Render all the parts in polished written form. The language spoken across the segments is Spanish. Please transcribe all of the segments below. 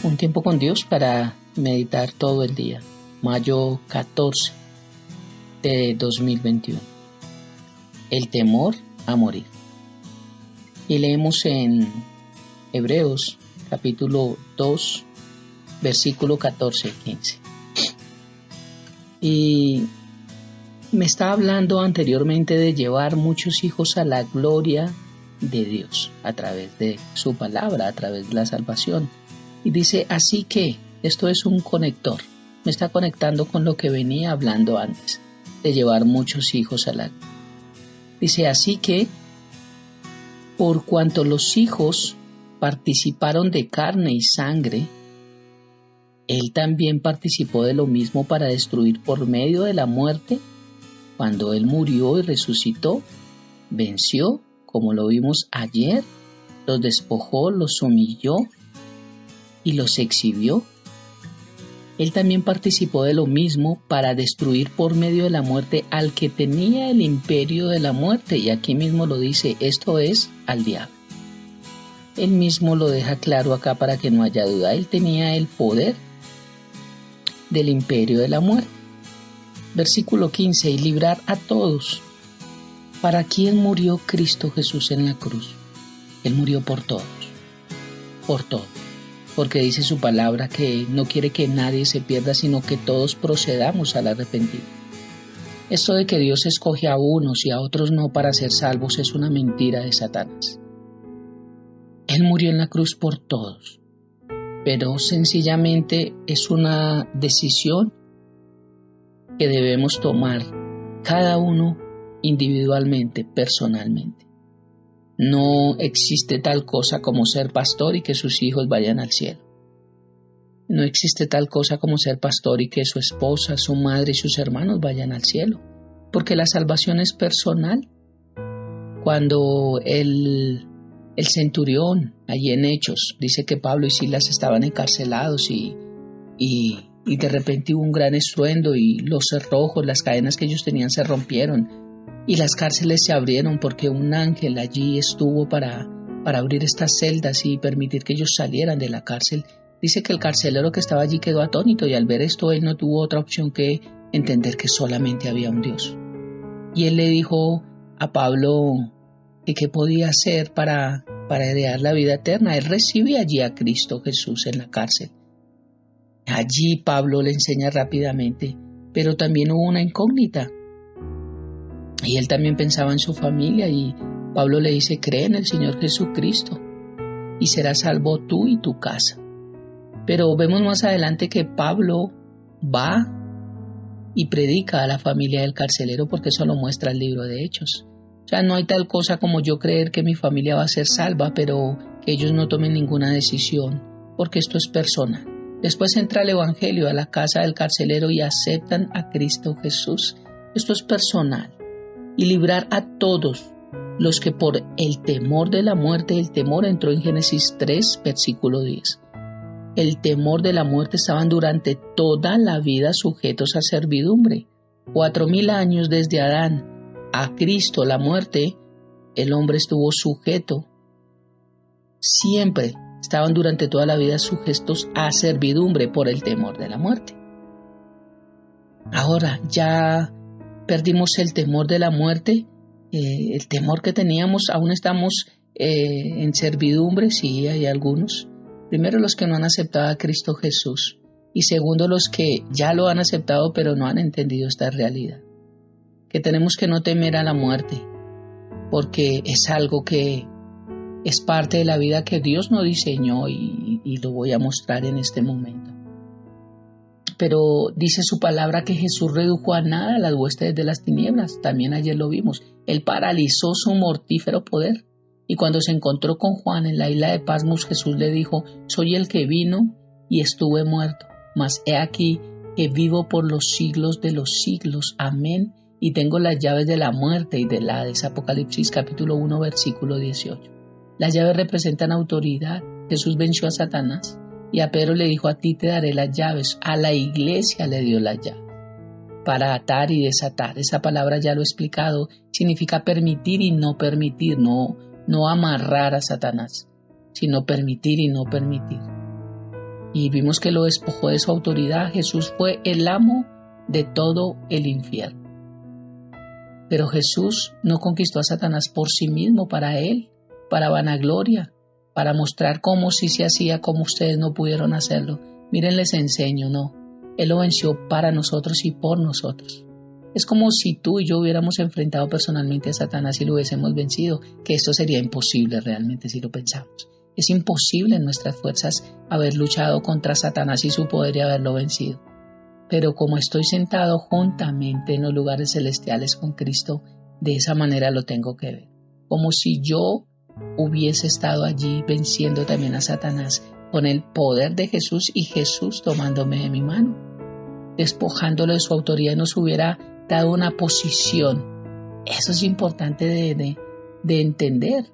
Un tiempo con Dios para meditar todo el día. Mayo 14 de 2021. El temor a morir. Y leemos en Hebreos capítulo 2, versículo 14 y 15. Y me estaba hablando anteriormente de llevar muchos hijos a la gloria de Dios a través de su palabra, a través de la salvación. Y dice, así que esto es un conector. Me está conectando con lo que venía hablando antes, de llevar muchos hijos a la gloria. Dice, así que por cuanto los hijos participaron de carne y sangre, Él también participó de lo mismo para destruir por medio de la muerte. Cuando Él murió y resucitó, venció, como lo vimos ayer, los despojó, los humilló y los exhibió. Él también participó de lo mismo para destruir por medio de la muerte al que tenía el imperio de la muerte. Y aquí mismo lo dice, esto es, al diablo. Él mismo lo deja claro acá para que no haya duda. Él tenía el poder del imperio de la muerte. Versículo 15, y librar a todos. ¿Para quién murió Cristo Jesús en la cruz? Él murió por todos, porque dice su palabra que no quiere que nadie se pierda, sino que todos procedamos al arrepentimiento. Esto de que Dios escoge a unos y a otros no para ser salvos es una mentira de Satanás. Él murió en la cruz por todos, pero sencillamente es una decisión que debemos tomar cada uno individualmente, personalmente. No existe tal cosa como ser pastor y que sus hijos vayan al cielo. No existe tal cosa como ser pastor y que su esposa, su madre y sus hermanos vayan al cielo, porque la salvación es personal. Cuando el centurión, allí en Hechos, dice que Pablo y Silas estaban encarcelados y de repente hubo un gran estruendo y los cerrojos, las cadenas que ellos tenían se rompieron y las cárceles se abrieron porque un ángel allí estuvo para abrir estas celdas y permitir que ellos salieran de la cárcel. Dice que el carcelero que estaba allí quedó atónito y al ver esto él no tuvo otra opción que entender que solamente había un Dios. Y él le dijo a Pablo que qué podía hacer para heredar la vida eterna. Él recibe allí a Cristo Jesús en la cárcel. Allí Pablo le enseña rápidamente, pero también hubo una incógnita. Y él también pensaba en su familia y Pablo le dice, cree en el Señor Jesucristo y serás salvo tú y tu casa. Pero vemos más adelante que Pablo va y predica a la familia del carcelero porque eso lo muestra el libro de Hechos. O sea, no hay tal cosa como yo creer que mi familia va a ser salva, pero que ellos no tomen ninguna decisión porque esto es personal. Después entra el evangelio a la casa del carcelero y aceptan a Cristo Jesús. Esto es personal. Y librar a todos los que por el temor de la muerte, el temor entró en Génesis 3, versículo 10. El temor de la muerte estaban durante toda la vida sujetos a servidumbre. 4,000 años desde Adán a Cristo, la muerte, el hombre estuvo sujeto. Siempre estaban durante toda la vida sujetos a servidumbre por el temor de la muerte. Ahora ya perdimos el temor de la muerte, el temor que teníamos, aún estamos en servidumbre, sí hay algunos. Primero los que no han aceptado a Cristo Jesús y segundo los que ya lo han aceptado pero no han entendido esta realidad. Que tenemos que no temer a la muerte porque es algo que es parte de la vida que Dios nos diseñó y lo voy a mostrar en este momento. Pero dice su palabra que Jesús redujo a nada las huestes de las tinieblas. También ayer lo vimos. Él paralizó su mortífero poder. Y cuando se encontró con Juan en la isla de Patmos, Jesús le dijo, soy el que vino y estuve muerto, mas he aquí que vivo por los siglos de los siglos. Amén. Y tengo las llaves de la muerte y del Hades. Apocalipsis capítulo 1, versículo 18. Las llaves representan autoridad. Jesús venció a Satanás. Y a Pedro le dijo, a ti te daré las llaves. A la iglesia le dio las llaves para atar y desatar. Esa palabra ya lo he explicado. Significa permitir y no permitir. No amarrar a Satanás, sino permitir y no permitir. y vimos que lo despojó de su autoridad. Jesús fue el amo de todo el infierno. Pero Jesús no conquistó a Satanás por sí mismo, para él, para vanagloria, para mostrar cómo sí se hacía, cómo ustedes no pudieron hacerlo. Miren, les enseño, no. Él lo venció para nosotros y por nosotros. Es como si tú y yo hubiéramos enfrentado personalmente a Satanás y lo hubiésemos vencido, que esto sería imposible realmente si lo pensamos. Es imposible en nuestras fuerzas haber luchado contra Satanás y su poder y haberlo vencido. Pero como estoy sentado juntamente en los lugares celestiales con Cristo, de esa manera lo tengo que ver. Como si yo hubiese estado allí venciendo también a Satanás con el poder de Jesús y Jesús tomándome de mi mano, despojándolo de su autoridad y nos hubiera dado una posición. Eso es importante de entender.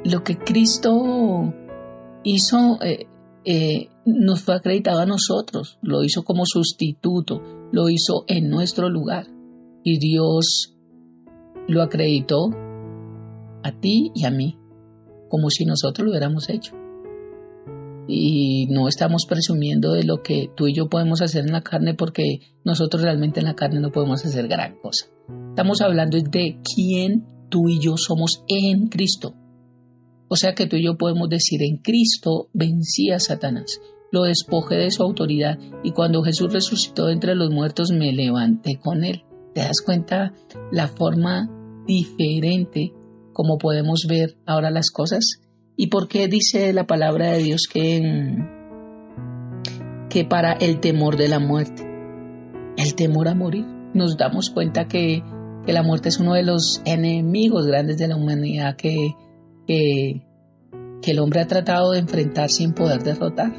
Lo que Cristo hizo nos fue acreditado a nosotros, lo hizo como sustituto, lo hizo en nuestro lugar y Dios lo acreditó a ti y a mí como si nosotros lo hubiéramos hecho. Y no estamos presumiendo de lo que tú y yo podemos hacer en la carne, porque nosotros realmente en la carne no podemos hacer gran cosa. Estamos hablando de quién tú y yo somos en Cristo. O sea que tú y yo podemos decir: en Cristo vencí a Satanás, lo despojé de su autoridad, y cuando Jesús resucitó de entre los muertos me levanté con él. ¿Te das cuenta la forma diferente como podemos ver ahora las cosas? ¿Y por qué dice la palabra de Dios que para el temor de la muerte, el temor a morir? Nos damos cuenta que la muerte es uno de los enemigos grandes de la humanidad que el hombre ha tratado de enfrentar sin poder derrotar.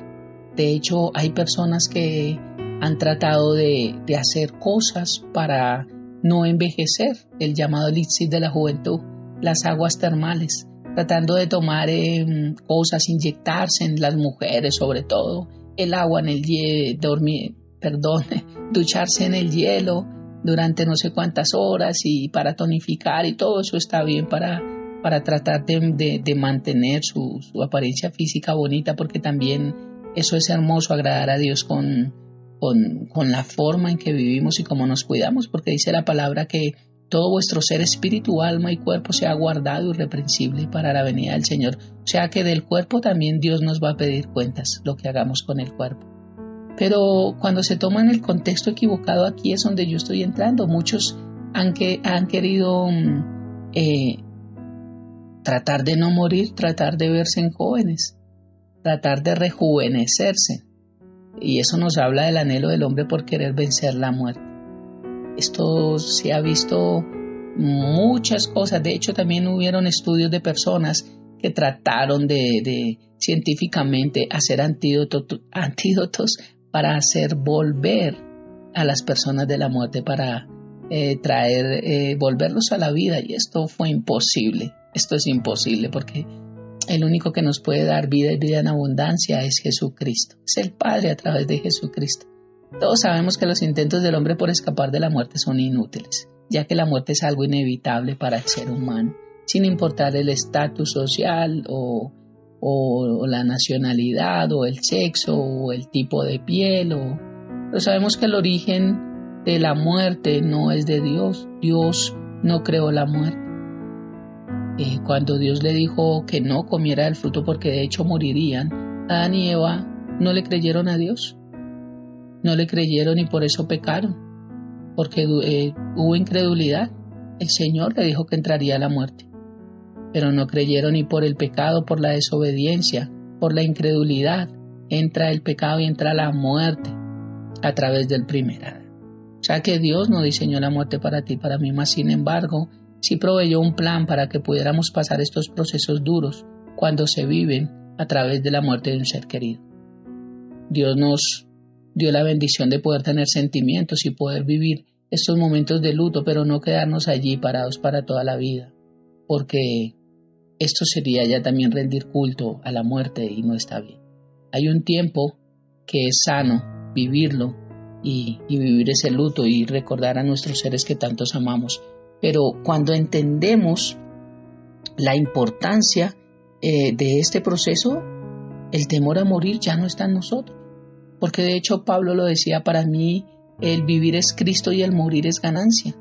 De hecho, hay personas que han tratado de hacer cosas para no envejecer, el llamado elixir de la juventud, las aguas termales, tratando de tomar cosas, inyectarse en las mujeres sobre todo, el agua en el hielo, ducharse en el hielo durante no sé cuántas horas y para tonificar, y todo eso está bien para tratar de mantener su apariencia física bonita, porque también eso es hermoso, agradar a Dios con la forma en que vivimos y cómo nos cuidamos, porque dice la palabra que todo vuestro ser, espíritu, alma y cuerpo sea guardado irreprensible para la venida del Señor. O sea que del cuerpo también Dios nos va a pedir cuentas, lo que hagamos con el cuerpo. Pero cuando se toma en el contexto equivocado, aquí es donde yo estoy entrando. Muchos han querido tratar de no morir, tratar de verse en jóvenes, tratar de rejuvenecerse. Y eso nos habla del anhelo del hombre por querer vencer la muerte. Esto se ha visto muchas cosas. De hecho, también hubieron estudios de personas que trataron de científicamente hacer antídotos para hacer volver a las personas de la muerte, para volverlos a la vida. Y esto fue imposible. Esto es imposible, porque el único que nos puede dar vida y vida en abundancia es Jesucristo. Es el Padre a través de Jesucristo. Todos sabemos que los intentos del hombre por escapar de la muerte son inútiles, ya que la muerte es algo inevitable para el ser humano, sin importar el estatus social o la nacionalidad o el sexo o el tipo de piel. Pero sabemos que el origen de la muerte no es de Dios. Dios no creó la muerte. Cuando Dios le dijo que no comiera del fruto porque de hecho morirían, Adán y Eva no le creyeron a Dios. No le creyeron y por eso pecaron, porque hubo incredulidad. El Señor le dijo que entraría la muerte, pero no creyeron, y por el pecado, por la desobediencia, por la incredulidad, entra el pecado y entra la muerte a través del primer Adán. O sea que Dios no diseñó la muerte para ti y para mí, mas sin embargo sí proveyó un plan para que pudiéramos pasar estos procesos duros cuando se viven a través de la muerte de un ser querido. Dios nos dio la bendición de poder tener sentimientos y poder vivir estos momentos de luto, pero no quedarnos allí parados para toda la vida, porque esto sería ya también rendir culto a la muerte y no está bien. Hay un tiempo que es sano vivirlo y vivir ese luto y recordar a nuestros seres que tantos amamos, pero cuando entendemos la importancia de este proceso, el temor a morir ya no está en nosotros. Porque de hecho Pablo lo decía, para mí el vivir es Cristo y el morir es ganancia.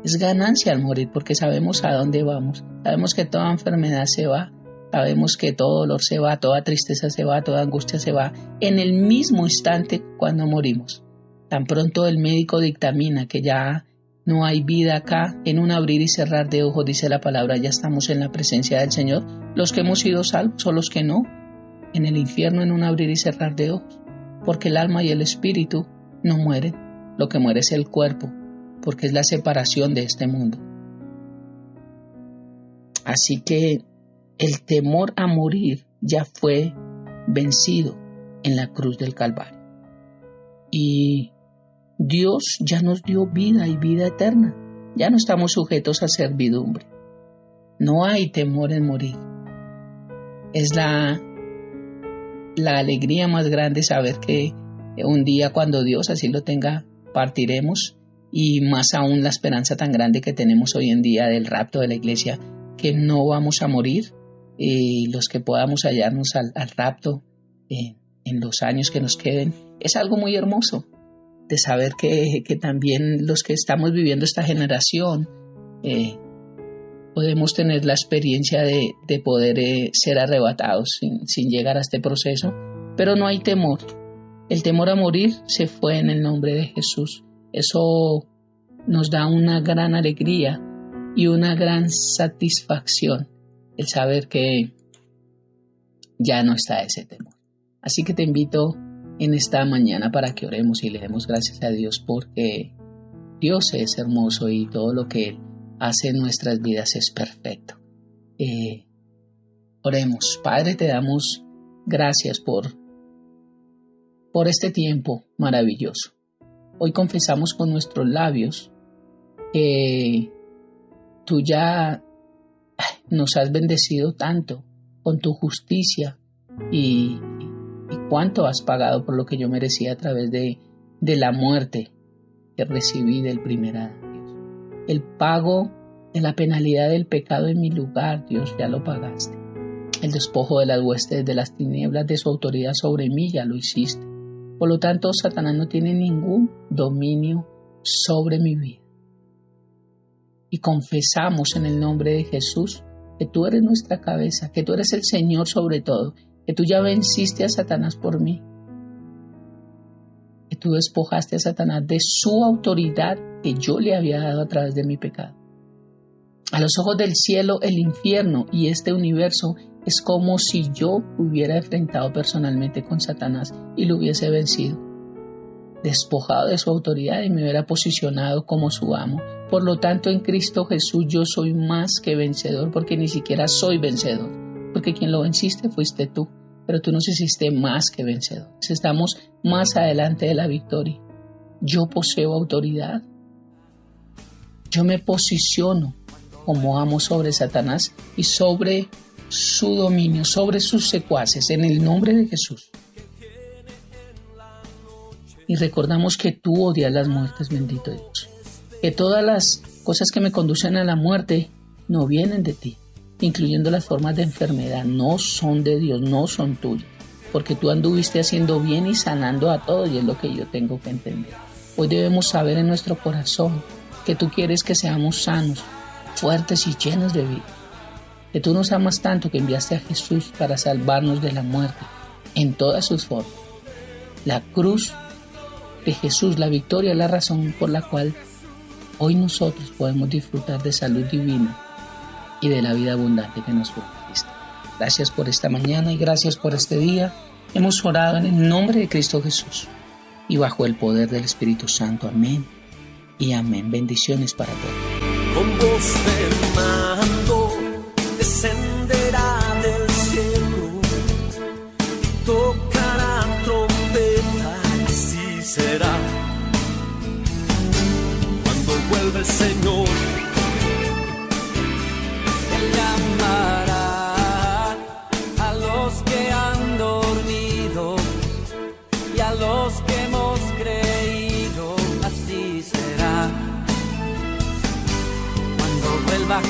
Es ganancia al morir porque sabemos a dónde vamos. Sabemos que toda enfermedad se va. Sabemos que todo dolor se va, toda tristeza se va, toda angustia se va en el mismo instante cuando morimos. Tan pronto el médico dictamina que ya no hay vida acá, en un abrir y cerrar de ojos, dice la palabra, ya estamos en la presencia del Señor. Los que hemos sido salvos o los que no, en el infierno en un abrir y cerrar de ojos. Porque el alma y el espíritu no mueren, lo que muere es el cuerpo, porque es la separación de este mundo. Así que el temor a morir ya fue vencido en la cruz del Calvario. Y Dios ya nos dio vida y vida eterna. Ya no estamos sujetos a servidumbre. No hay temor en morir. Es la alegría más grande saber que un día, cuando Dios así lo tenga, partiremos, y más aún la esperanza tan grande que tenemos hoy en día del rapto de la iglesia, que no vamos a morir, los que podamos hallarnos al rapto en los años que nos queden. Es algo muy hermoso de saber que también los que estamos viviendo esta generación podemos tener la experiencia de poder ser arrebatados sin llegar a este proceso, pero no hay temor. El temor a morir se fue en el nombre de Jesús. Eso nos da una gran alegría y una gran satisfacción, el saber que ya no está ese temor. Así que te invito en esta mañana para que oremos y le demos gracias a Dios, porque Dios es hermoso y todo lo que Él hace en nuestras vidas es perfecto. Oremos. Padre, te damos gracias por este tiempo maravilloso. Hoy confesamos con nuestros labios que tú ya nos has bendecido tanto con tu justicia y cuánto has pagado por lo que yo merecía a través de la muerte que recibí del primer Adán, Dios. El pago de la penalidad del pecado en mi lugar, Dios, ya lo pagaste. El despojo de las huestes de las tinieblas de su autoridad sobre mí ya lo hiciste. Por lo tanto, Satanás no tiene ningún dominio sobre mi vida. Y confesamos en el nombre de Jesús que tú eres nuestra cabeza, que tú eres el Señor sobre todo, que tú ya venciste a Satanás por mí, que tú despojaste a Satanás de su autoridad que yo le había dado a través de mi pecado. A los ojos del cielo, el infierno y este universo es como si yo hubiera enfrentado personalmente con Satanás y lo hubiese vencido, despojado de su autoridad y me hubiera posicionado como su amo. Por lo tanto, en Cristo Jesús yo soy más que vencedor, porque ni siquiera soy vencedor, porque quien lo venciste fuiste tú, pero tú nos hiciste más que vencedores. Estamos más adelante de la victoria. Yo poseo autoridad. Yo me posiciono como amo sobre Satanás y sobre su dominio, sobre sus secuaces, en el nombre de Jesús. Y recordamos que tú odias las muertes, bendito Dios. Que todas las cosas que me conducen a la muerte no vienen de ti, incluyendo las formas de enfermedad, no son de Dios, no son tuyas, porque tú anduviste haciendo bien y sanando a todos, y es lo que yo tengo que entender. Hoy debemos saber en nuestro corazón que tú quieres que seamos sanos, fuertes y llenos de vida. Que tú nos amas tanto que enviaste a Jesús para salvarnos de la muerte en todas sus formas. La cruz de Jesús, la victoria, es la razón por la cual hoy nosotros podemos disfrutar de salud divina y de la vida abundante que nos fue dada. Gracias por esta mañana y gracias por este día. Hemos orado en el nombre de Cristo Jesús y bajo el poder del Espíritu Santo. Amén y amén. Bendiciones para todos. Con voz de mando descenderá del cielo y tocará trompeta, y así será. Cuando vuelva el Señor, Él llamará a los que han dormido y a los que hemos creído, así será. Cuando vuelva